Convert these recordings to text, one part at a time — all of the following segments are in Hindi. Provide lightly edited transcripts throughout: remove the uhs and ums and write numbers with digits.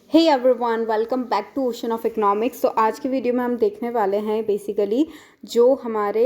Hey everyone, welcome back to ocean of economics. तो आज की वीडियो में हम देखने वाले हैं बेसिकली जो हमारे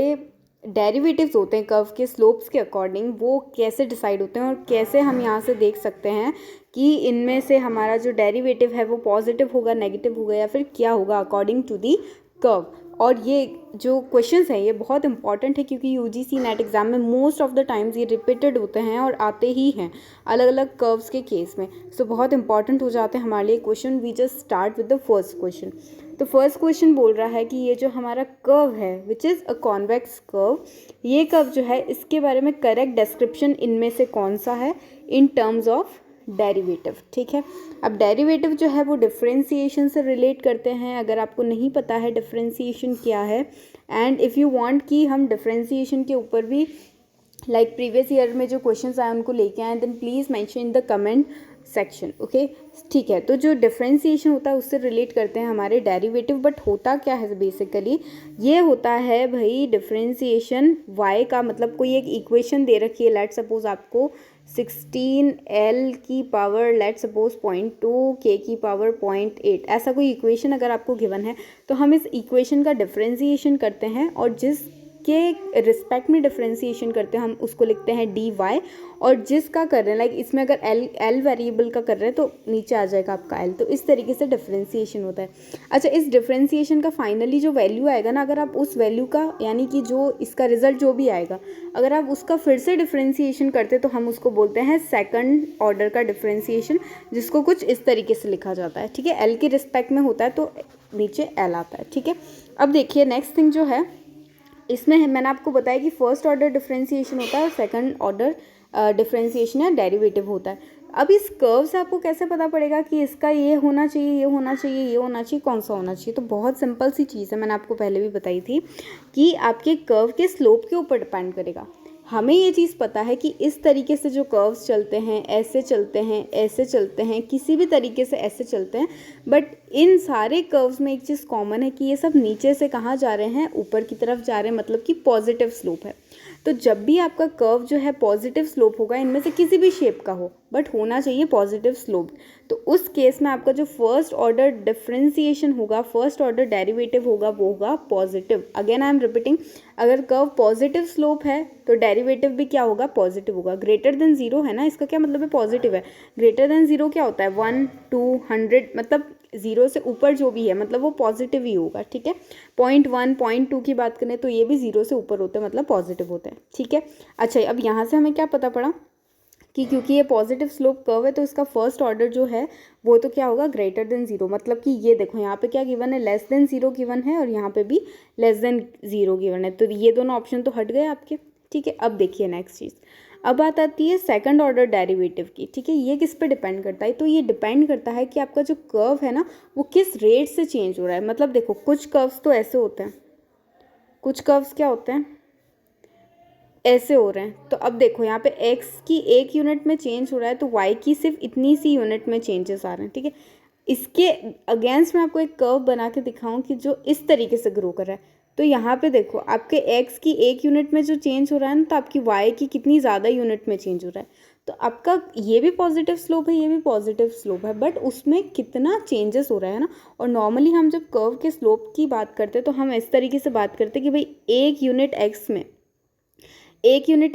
डेरिवेटिव्स होते हैं कर्व के स्लोप्स के अकॉर्डिंग, वो कैसे डिसाइड होते हैं और कैसे हम यहाँ से देख सकते हैं कि इनमें से हमारा जो डेरिवेटिव है वो पॉजिटिव होगा, नेगेटिव होगा या फिर क्या होगा अकॉर्डिंग टू दी कर्व। और ये जो क्वेश्चंस हैं ये बहुत इंपॉर्टेंट है क्योंकि यूजीसी नेट एग्जाम में मोस्ट ऑफ द टाइम्स ये रिपीटेड होते हैं और आते ही हैं अलग अलग कर्व्स के केस में। सो बहुत इंपॉर्टेंट हो जाते हैं हमारे लिए question. We just start with the first question. तो फर्स्ट क्वेश्चन बोल रहा है कि ये जो हमारा कर्व है which is a convex curve, ये कर्व जो है इसके बारे में करेक्ट डिस्क्रिप्शन इनमें से कौन सा है इन टर्म्स ऑफ डेरिवेटिव। ठीक है, अब डेरिवेटिव जो है वो डिफरेंशिएशन से रिलेट करते हैं। अगर आपको नहीं पता है डिफरेंशिएशन क्या है, एंड इफ़ यू वांट कि हम डिफरेंशिएशन के ऊपर भी लाइक प्रीवियस ईयर में जो क्वेश्चंस आए उनको लेके आए, then please mention in the comment section. Okay, ठीक है। तो जो डिफरेंशिएशन होता है उससे रिलेट करते हैं हमारे डेरिवेटिव। बट होता क्या है बेसिकली, ये होता है भाई डिफरेंशिएशन y का, मतलब कोई एक इक्वेशन दे रखी है, लेट सपोज आपको 16l की पावर लेट सपोज 0.2 k की पावर 0.8, ऐसा कोई इक्वेशन अगर आपको गिवन है तो हम इस इक्वेशन का डिफरेंशिएशन करते हैं और जिसके रिस्पेक्ट में डिफरेंशिएशन करते हैं हम उसको लिखते हैं dy। और जिसका कर रहे हैं लाइक इसमें अगर l वेरिएबल का कर रहे हैं तो नीचे आ जाएगा आपका l। तो इस तरीके से डिफरेंशिएशन होता है। अच्छा, इस डिफरेंशिएशन का फाइनली जो वैल्यू आएगा ना, अगर आप उस वैल्यू का यानी कि जो इसका रिजल्ट जो भी आएगा अगर आप उसका फिर से डिफरेंशिएशन करते तो हम उसको बोलते हैं सेकंड ऑर्डर का डिफरेंशिएशन, जिसको कुछ इस तरीके से लिखा जाता है। ठीक है, l के रिस्पेक्ट में होता है तो नीचे l आता है। ठीक है, अब देखिए नेक्स्ट थिंग जो है इसमें मैंने आपको बताया कि फर्स्ट ऑर्डर डिफरेंशिएशन होता है और सेकंड ऑर्डर डिफरेंशिएशन या डेरिवेटिव होता है। अब इस कर्व से आपको कैसे पता पड़ेगा कि इसका ये होना चाहिए, ये होना चाहिए, ये होना चाहिए, कौन सा होना चाहिए? तो बहुत सिंपल सी चीज़ है, मैंने आपको पहले भी बताई थी कि आपके कर्व के स्लोप के ऊपर डिपेंड करेगा। हमें ये चीज़ पता है कि इस तरीके से जो कर्व्स चलते हैं, ऐसे चलते हैं, ऐसे चलते हैं, किसी भी तरीके से ऐसे चलते हैं, बट इन सारे कर्व्स में एक चीज़ कॉमन है कि ये सब नीचे से कहाँ जा रहे हैं, ऊपर की तरफ जा रहे हैं, मतलब कि पॉजिटिव स्लोप है। तो जब भी आपका कर्व जो है पॉजिटिव स्लोप होगा, इनमें से किसी भी शेप का हो बट होना चाहिए पॉजिटिव स्लोप, तो उस केस में आपका जो फर्स्ट ऑर्डर डिफरेंशिएशन होगा, फर्स्ट ऑर्डर डेरिवेटिव होगा, वो होगा positive. Again I am repeating, अगर कर्व पॉजिटिव स्लोप है तो डेरिवेटिव भी क्या होगा, पॉजिटिव होगा। ग्रेटर देन जीरो है ना, इसका क्या मतलब है, पॉजिटिव है। ग्रेटर देन जीरो क्या होता है, 1, 2, 100, मतलब जीरो से ऊपर जो भी है मतलब वो पॉजिटिव ही होगा। ठीक है, 0.1, 0.2 की बात करें तो ये भी जीरो से ऊपर होते हैं, मतलब पॉजिटिव होते हैं। ठीक है, अच्छा अब यहाँ से हमें क्या पता पड़ा कि क्योंकि ये पॉजिटिव स्लोप कर्व है तो इसका फर्स्ट ऑर्डर जो है वो तो क्या होगा, ग्रेटर देन जीरो। मतलब कि ये देखो यहाँ पे क्या गिवन है, लेस देन जीरो गिवन है और यहाँ पे भी लेस देन जीरो गिवन है, तो ये दोनों ऑप्शन तो हट गए आपके। ठीक है, अब देखिए नेक्स्ट चीज़, अब बात आती है सेकंड ऑर्डर डेरिवेटिव की। ठीक है, ये किस पे डिपेंड करता है, तो ये डिपेंड करता है कि आपका जो कर्व है ना वो किस रेट से चेंज हो रहा है। मतलब देखो कुछ कर्व्स तो ऐसे होते हैं, कुछ कर्व्स क्या होते हैं, ऐसे हो रहे हैं। तो अब देखो यहाँ पे x की 1 यूनिट में चेंज हो रहा है तो y की सिर्फ इतनी सी यूनिट में चेंजेस आ रहे हैं। ठीक है, इसके अगेंस्ट मैं आपको एक कर्व बना के दिखाऊं कि जो इस तरीके से ग्रो कर रहा है। तो यहाँ पे देखो आपके x की 1 यूनिट में जो चेंज हो रहा है ना, तो आपकी y की कितनी ज़्यादा यूनिट में चेंज हो रहा है। तो आपका ये भी पॉजिटिव स्लोप है, ये भी पॉजिटिव स्लोप है, बट उसमें कितना चेंजेस हो रहा है ना। और नॉर्मली हम जब कर्व के स्लोप की बात करते हैं तो हम इस तरीके से बात करते हैं कि भाई 1 यूनिट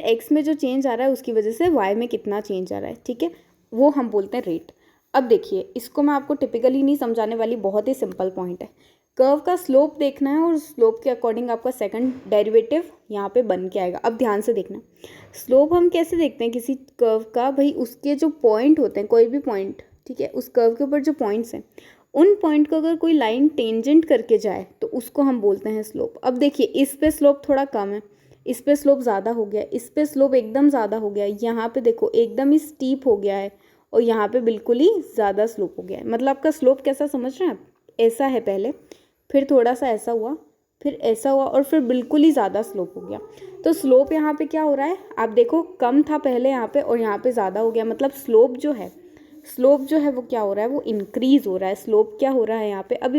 x में जो चेंज आ रहा है उसकी वजह से y में कितना चेंज आ रहा है। ठीक है, वो हम बोलते हैं रेट। अब देखिए इसको मैं आपको टिपिकली नहीं समझाने वाली, बहुत ही सिंपल पॉइंट है। कर्व का स्लोप देखना है और स्लोप के अकॉर्डिंग आपका सेकंड डेरिवेटिव यहाँ पे बन के आएगा। अब ध्यान से देखना, स्लोप हम कैसे देखते हैं किसी कर्व का, भाई उसके जो पॉइंट होते हैं, कोई भी पॉइंट, ठीक है, उस कर्व के ऊपर जो पॉइंट्स हैं उन पॉइंट को अगर कोई लाइन टेंजेंट करके जाए तो उसको हम बोलते हैं स्लोप। अब देखिए इस पे स्लोप थोड़ा कम है, इस पे स्लोप ज़्यादा हो गया, इस पे स्लोप एकदम ज़्यादा हो गया, यहाँ पे देखो एकदम ही स्टीप हो गया है और यहाँ पे बिल्कुल ही ज़्यादा स्लोप हो गया है। मतलब आपका स्लोप कैसा समझ रहे हैं आप, ऐसा है पहले, फिर थोड़ा सा ऐसा हुआ, फिर ऐसा हुआ और फिर बिल्कुल ही ज़्यादा स्लोप हो गया। तो स्लोप यहाँ पे क्या हो रहा है, आप देखो कम था पहले यहाँ पे और यहाँ पे ज़्यादा हो गया, मतलब स्लोप जो है वो क्या हो रहा है, वो इंक्रीज़ हो रहा है। स्लोप क्या हो रहा है यहाँ पे, अब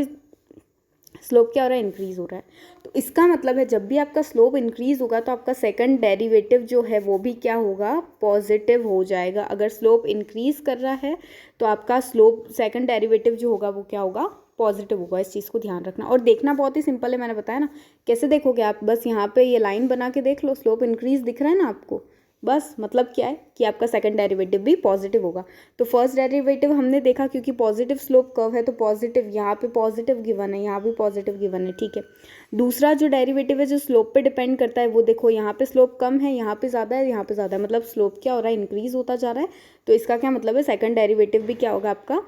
स्लोप क्या हो रहा है, इंक्रीज हो रहा है। तो इसका मतलब है जब भी आपका स्लोप इंक्रीज होगा तो आपका सेकंड डेरिवेटिव जो है वो भी क्या होगा, पॉजिटिव हो जाएगा। अगर स्लोप इंक्रीज कर रहा है तो आपका स्लोप सेकंड डेरिवेटिव जो होगा वो क्या होगा, पॉजिटिव होगा। इस चीज़ को ध्यान रखना। और देखना बहुत ही सिंपल है, मैंने बताया ना। कैसे देखोगे आप, बस यहाँ पे ये लाइन बना के देख लो, स्लोप इंक्रीज दिख रहा है ना आपको, बस मतलब क्या है कि आपका सेकंड डेरिवेटिव भी पॉजिटिव होगा। तो फर्स्ट डेरिवेटिव हमने देखा, क्योंकि पॉजिटिव स्लोप कर्व है तो पॉजिटिव, यहाँ पे पॉजिटिव गिवन है, यहाँ भी पॉजिटिव गिवन है, ठीक है। दूसरा जो डेरिवेटिव है जो स्लोप पे डिपेंड करता है वो देखो, यहाँ पे स्लोप कम है, यहाँ पे ज़्यादा है, यहाँ पे ज़्यादा है, मतलब स्लोप क्या हो रहा है, इंक्रीज होता जा रहा है। तो इसका क्या मतलब है, सेकंड डेरिवेटिव भी क्या होगा आपका,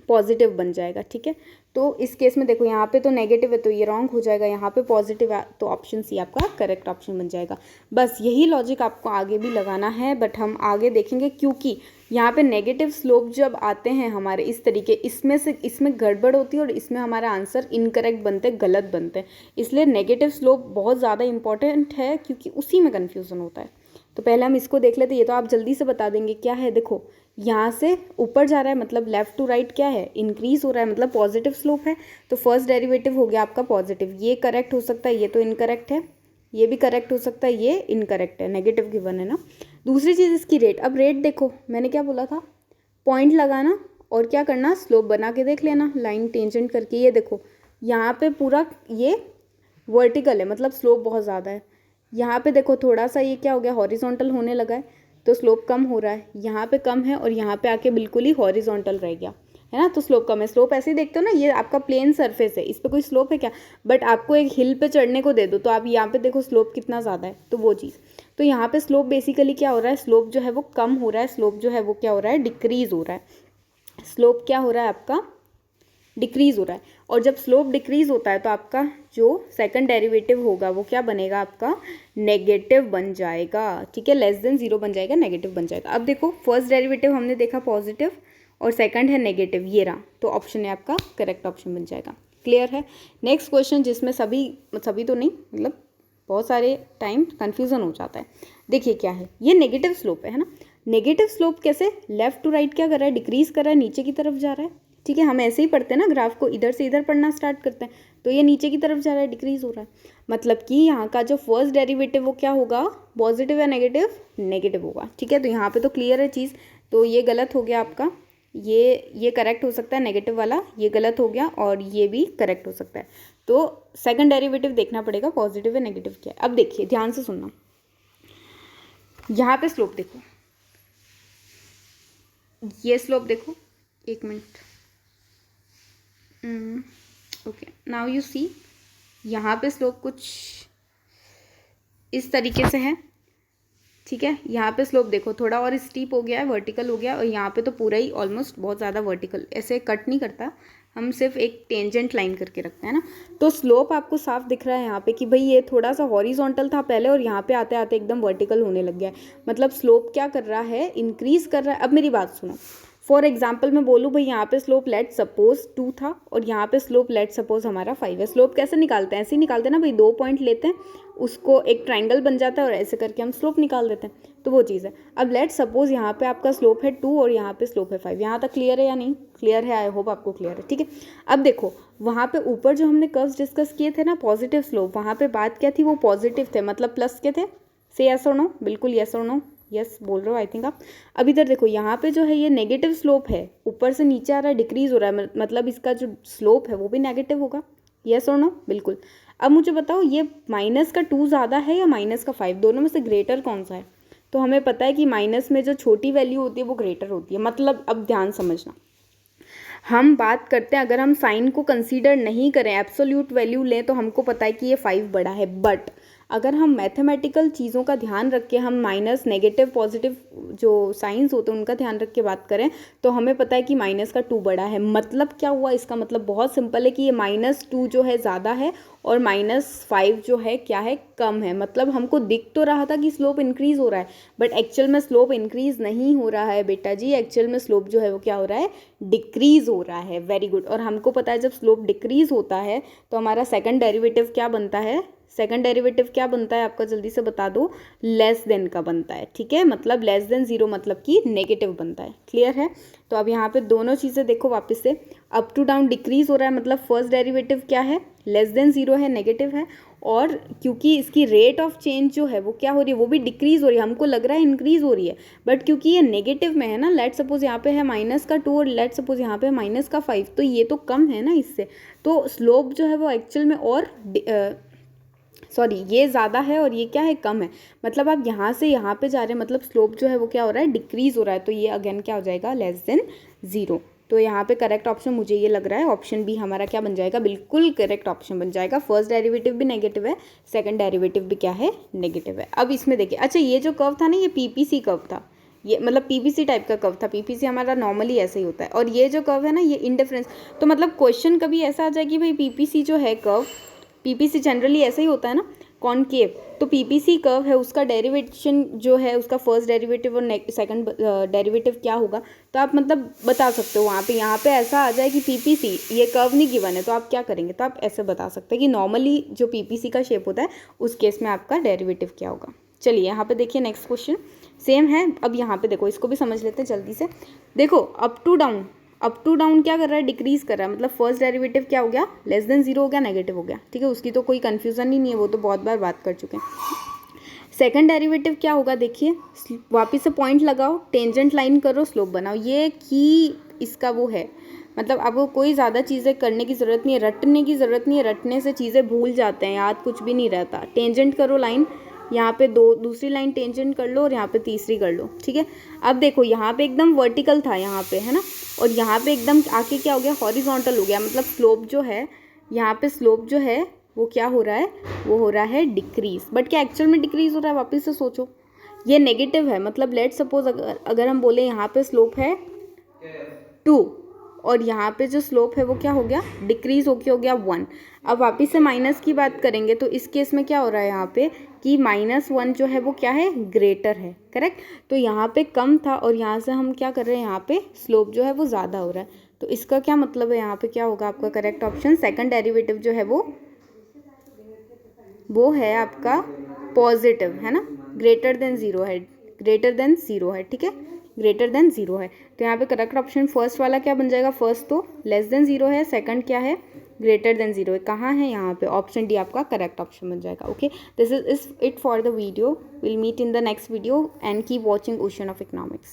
पॉजिटिव बन जाएगा, ठीक है। तो इस केस में देखो यहाँ पे तो नेगेटिव है तो ये रॉन्ग हो जाएगा, यहाँ पे पॉजिटिव है तो ऑप्शन सी आपका करेक्ट ऑप्शन बन जाएगा। बस यही लॉजिक आपको आगे भी लगाना है, बट हम आगे देखेंगे, क्योंकि यहाँ पे नेगेटिव स्लोप जब आते हैं हमारे इस तरीके, इसमें गड़बड़ होती है और इसमें हमारा आंसर इनकरेक्ट बनते हैं, गलत बनते हैं। इसलिए नेगेटिव स्लोप बहुत ज़्यादा इंपॉर्टेंट है, क्योंकि उसी में कन्फ्यूज़न होता है। तो पहले हम इसको देख लेते हैं। ये तो आप जल्दी से बता देंगे क्या है, देखो यहाँ से ऊपर जा रहा है मतलब लेफ्ट टू राइट क्या है, इंक्रीज हो रहा है, मतलब पॉजिटिव स्लोप है। तो फर्स्ट डेरिवेटिव हो गया आपका पॉजिटिव, ये करेक्ट हो सकता है, ये तो इनकरेक्ट है, ये भी करेक्ट हो सकता है, ये इनकरेक्ट है, नेगेटिव गिवन है ना। दूसरी चीज़ इसकी रेट। अब रेट देखो, मैंने क्या बोला था, पॉइंट लगाना और क्या करना, स्लोप बना के देख लेना लाइन टेंजेंट करके। ये देखो यहाँ पे पूरा ये वर्टिकल है, मतलब स्लोप बहुत ज़्यादा है। यहाँ पे देखो थोड़ा सा ये क्या हो गया, हॉरिजॉन्टल होने लगा है, तो स्लोप कम हो रहा है। यहाँ पे कम है और यहाँ पे आके बिल्कुल ही हॉरिजॉन्टल रह गया है ना, तो स्लोप कम है। स्लोप ऐसे ही देखते हो ना, ये आपका प्लेन सरफेस है, इस पर कोई स्लोप है क्या, बट आपको एक हिल पे चढ़ने को दे दो तो आप यहाँ पे देखो स्लोप कितना ज़्यादा है, तो वो चीज़। तो यहाँ पे स्लोप बेसिकली क्या हो रहा है, स्लोप जो है वो कम हो रहा है, स्लोप जो है वो क्या हो रहा है, डिक्रीज हो रहा है। स्लोप क्या हो रहा है आपका, डिक्रीज हो रहा है। और जब स्लोप डिक्रीज होता है तो आपका जो सेकंड डेरिवेटिव होगा वो क्या बनेगा, आपका नेगेटिव बन जाएगा, ठीक है, लेस देन 0 बन जाएगा, नेगेटिव बन जाएगा। अब देखो फर्स्ट डेरिवेटिव हमने देखा पॉजिटिव और सेकंड है नेगेटिव, ये रहा, तो ऑप्शन है आपका करेक्ट ऑप्शन बन जाएगा। क्लियर है। नेक्स्ट क्वेश्चन, जिसमें सभी तो नहीं, मतलब बहुत सारे टाइम कन्फ्यूज़न हो जाता है। देखिए क्या है, ये नेगेटिव स्लोप है ना। नेगेटिव स्लोप कैसे, लेफ्ट टू राइट क्या कर रहा है, डिक्रीज कर रहा है, नीचे की तरफ जा रहा है, ठीक है। हम ऐसे ही पढ़ते हैं ना, ग्राफ को इधर से इधर पढ़ना स्टार्ट करते हैं, तो ये नीचे की तरफ जा रहा है, डिक्रीज हो रहा है, मतलब कि यहाँ का जो फर्स्ट डेरिवेटिव वो क्या होगा, पॉजिटिव या नेगेटिव, नेगेटिव होगा, ठीक है। तो यहाँ पे तो क्लियर है चीज़, तो ये गलत हो गया आपका, ये करेक्ट हो सकता है, नेगेटिव वाला ये गलत हो गया, और ये भी करेक्ट हो सकता है। तो सेकंड डेरिवेटिव देखना पड़ेगा, पॉजिटिव या नेगेटिव क्या है। अब देखिए ध्यान से सुनना, यहाँ पे स्लोप देखो, ये स्लोप देखो, एक minute, okay, now you see, यहाँ पे स्लोप कुछ इस तरीके से है, ठीक है। यहाँ पे स्लोप देखो थोड़ा और स्टीप हो गया है, वर्टिकल हो गया, और यहाँ पे तो पूरा ही ऑलमोस्ट बहुत ज़्यादा वर्टिकल, ऐसे कट नहीं करता, हम सिर्फ एक टेंजेंट लाइन करके रखते हैं ना। तो स्लोप आपको साफ दिख रहा है यहाँ पे कि भाई ये थोड़ा सा हॉरिजॉन्टल था पहले और यहाँ पे आते आते एकदम वर्टिकल होने लग गया है, मतलब स्लोप क्या कर रहा है, इंक्रीज कर रहा है। अब मेरी बात सुनो, फॉर एग्जाम्पल मैं बोलूँ भाई यहाँ पे स्लोप लेट सपोज 2 था और यहाँ पे स्लोप लेट सपोज हमारा 5 है। स्लोप कैसे निकालते हैं, ऐसे ही निकालते हैं ना भाई, 2 पॉइंट लेते हैं, उसको एक ट्राइंगल बन जाता है और ऐसे करके हम स्लोप निकाल देते हैं, तो वो चीज़ है। अब लेट सपोज यहाँ पे आपका स्लोप है 2 और यहाँ पे स्लोप है 5, यहाँ तक क्लियर है या नहीं, क्लियर है, आई होप आपको क्लियर है, ठीक है। अब देखो वहाँ पे ऊपर जो हमने कर्व्स डिस्कस किए थे ना, पॉजिटिव स्लोप, वहाँ पे बात क्या थी, वो पॉजिटिव थे, मतलब प्लस के थे, से यस और नो, बिल्कुल यस और नो, यस बोल रहे हो आई थिंक आप। अब इधर देखो यहाँ पे जो है ये नेगेटिव स्लोप है, ऊपर से नीचे आ रहा है, डिक्रीज हो रहा है, मतलब इसका जो स्लोप है वो भी नेगेटिव होगा, यस और नो, बिल्कुल। अब मुझे बताओ ये माइनस का 2 ज़्यादा है या माइनस का 5, दोनों में से ग्रेटर कौन सा है। तो हमें पता है कि माइनस में जो छोटी वैल्यू होती है वो ग्रेटर होती है, मतलब अब ध्यान समझना, हम बात करते हैं अगर हम साइन को कंसीडर नहीं करें, एब्सोल्यूट वैल्यू लें, तो हमको पता है कि ये 5 बड़ा है। बट अगर हम मैथमेटिकल चीज़ों का ध्यान रख के, हम माइनस नेगेटिव पॉजिटिव जो साइंस होते हैं उनका ध्यान रख के बात करें, तो हमें पता है कि माइनस का 2 बड़ा है। मतलब क्या हुआ, इसका मतलब बहुत सिंपल है कि ये -2 जो है ज़्यादा है और -5 जो है क्या है, कम है। मतलब हमको दिख तो रहा था कि स्लोप इंक्रीज हो रहा है, बट एक्चुअल में स्लोप इंक्रीज नहीं हो रहा है बेटा जी, एक्चुअल में स्लोप जो है वो क्या हो रहा है, डिक्रीज हो रहा है। Very good. और हमको पता है जब स्लोप डिक्रीज होता है तो हमारा सेकंड डेरिवेटिव क्या बनता है, सेकंड डेरिवेटिव क्या बनता है आपका, जल्दी से बता दो, लेस देन का बनता है, ठीक है। मतलब लेस देन 0 मतलब कि नेगेटिव बनता है। क्लियर है। तो अब यहाँ पे दोनों चीज़ें देखो वापस से, अप टू डाउन डिक्रीज हो रहा है, मतलब फर्स्ट डेरिवेटिव क्या है, लेस देन ज़ीरो है, नेगेटिव है, और क्योंकि इसकी रेट ऑफ चेंज जो है वो क्या हो रही है, वो भी डिक्रीज़ हो रही है, हमको लग रहा है इंक्रीज़ हो रही है, बट क्योंकि ये नेगेटिव में है ना, लेट सपोज यहाँ पे है -2 और लेट सपोज यहाँ पे -5, तो ये तो कम है ना इससे, तो स्लोप जो है वो एक्चुअल में और सॉरी ये ज़्यादा है और ये क्या है, कम है, मतलब आप यहाँ से यहाँ पे जा रहे हैं, मतलब स्लोप जो है वो क्या हो रहा है, डिक्रीज़ हो रहा है, तो ये अगेन क्या हो जाएगा, लेस देन ज़ीरो। तो यहाँ पे करेक्ट ऑप्शन मुझे ये लग रहा है ऑप्शन बी हमारा क्या बन जाएगा, बिल्कुल करेक्ट ऑप्शन बन जाएगा। फर्स्ट डेरिवेटिव भी नेगेटिव है, सेकंड डेरिवेटिव भी क्या है, नेगेटिव है। अब इसमें देखिए, अच्छा ये जो कर्व था ना, ये पीपीसी कर्व था, ये मतलब पीपीसी टाइप का कर्व था, पीपीसी हमारा नॉर्मली ऐसे ही होता है, और ये जो कर्व है ना, ये इंडिफरेंस, तो मतलब क्वेश्चन कभी ऐसा आ जाए कि भाई पीपीसी जो है कर्व, पीपीसी जनरली ऐसा ही होता है ना, कॉनकेव, तो पीपीसी कर्व है, उसका डेरिवेशन जो है, उसका फर्स्ट डेरिवेटिव और सेकंड डेरिवेटिव क्या होगा, तो आप मतलब बता सकते हो वहाँ पे, यहाँ पे ऐसा आ जाए कि पीपीसी ये कर्व नहीं गिवन है, तो आप क्या करेंगे, तो आप ऐसे बता सकते हैं कि नॉर्मली जो पीपीसी का शेप होता है उस केस में आपका डेरिवेटिव क्या होगा। चलिए यहाँ पे देखिए नेक्स्ट क्वेश्चन सेम है। अब यहाँ पे देखो, इसको भी समझ लेते हैं जल्दी से। देखो अप टू डाउन क्या कर रहा है, डिक्रीज कर रहा है, मतलब फर्स्ट डेरिवेटिव क्या हो गया, लेस देन जीरो हो गया, नेगेटिव हो गया, ठीक है, उसकी तो कोई कन्फ्यूजन ही नहीं है, वो तो बहुत बार बात कर चुके हैं। सेकंड डेरिवेटिव क्या होगा, देखिए वापिस से पॉइंट लगाओ, टेंजेंट लाइन करो, स्लोप बनाओ, ये की इसका वो है, मतलब आपको कोई ज़्यादा चीज़ें करने की ज़रूरत नहीं है, रटने की ज़रूरत नहीं है, रटने से चीज़ें भूल जाते हैं, याद कुछ भी नहीं रहता। टेंजेंट करो लाइन, यहाँ पे दूसरी लाइन टेंजेंट कर लो और यहाँ पे तीसरी कर लो, ठीक है। अब देखो यहाँ पे एकदम वर्टिकल था यहाँ पे, है ना, और यहाँ पे एकदम आके क्या हो गया, हॉरिजॉन्टल हो गया, मतलब स्लोप जो है, यहाँ पे स्लोप जो है वो क्या हो रहा है, वो हो रहा है डिक्रीज, बट क्या एक्चुअल में डिक्रीज हो रहा है, वापस से सोचो, ये नेगेटिव है, मतलब लेट सपोज अगर हम बोले यहाँ पे स्लोप है 2 और यहाँ पे जो स्लोप है वो क्या हो गया, डिक्रीज हो गया 1। अब वापिस से माइनस की बात करेंगे तो इस केस में क्या हो रहा है यहाँ पे कि -1 जो है वो क्या है, ग्रेटर है, करेक्ट। तो यहाँ पे कम था और यहाँ से हम क्या कर रहे हैं, यहाँ पे स्लोप जो है वो ज़्यादा हो रहा है, तो इसका क्या मतलब है, यहाँ पे क्या होगा आपका करेक्ट ऑप्शन, सेकंड डेरिवेटिव जो है वो है आपका पॉजिटिव, है ना, ग्रेटर देन ज़ीरो है, ठीक है, ग्रेटर देन ज़ीरो है, तो यहाँ पे करेक्ट ऑप्शन फर्स्ट वाला क्या बन जाएगा, फर्स्ट तो लेस देन ज़ीरो है, सेकंड क्या है, ग्रेटर देन ज़ीरो है, कहाँ है, यहाँ पे ऑप्शन डी आपका करेक्ट ऑप्शन बन जाएगा। Okay, this is it for the video, will meet in the next video and keep watching ocean of economics.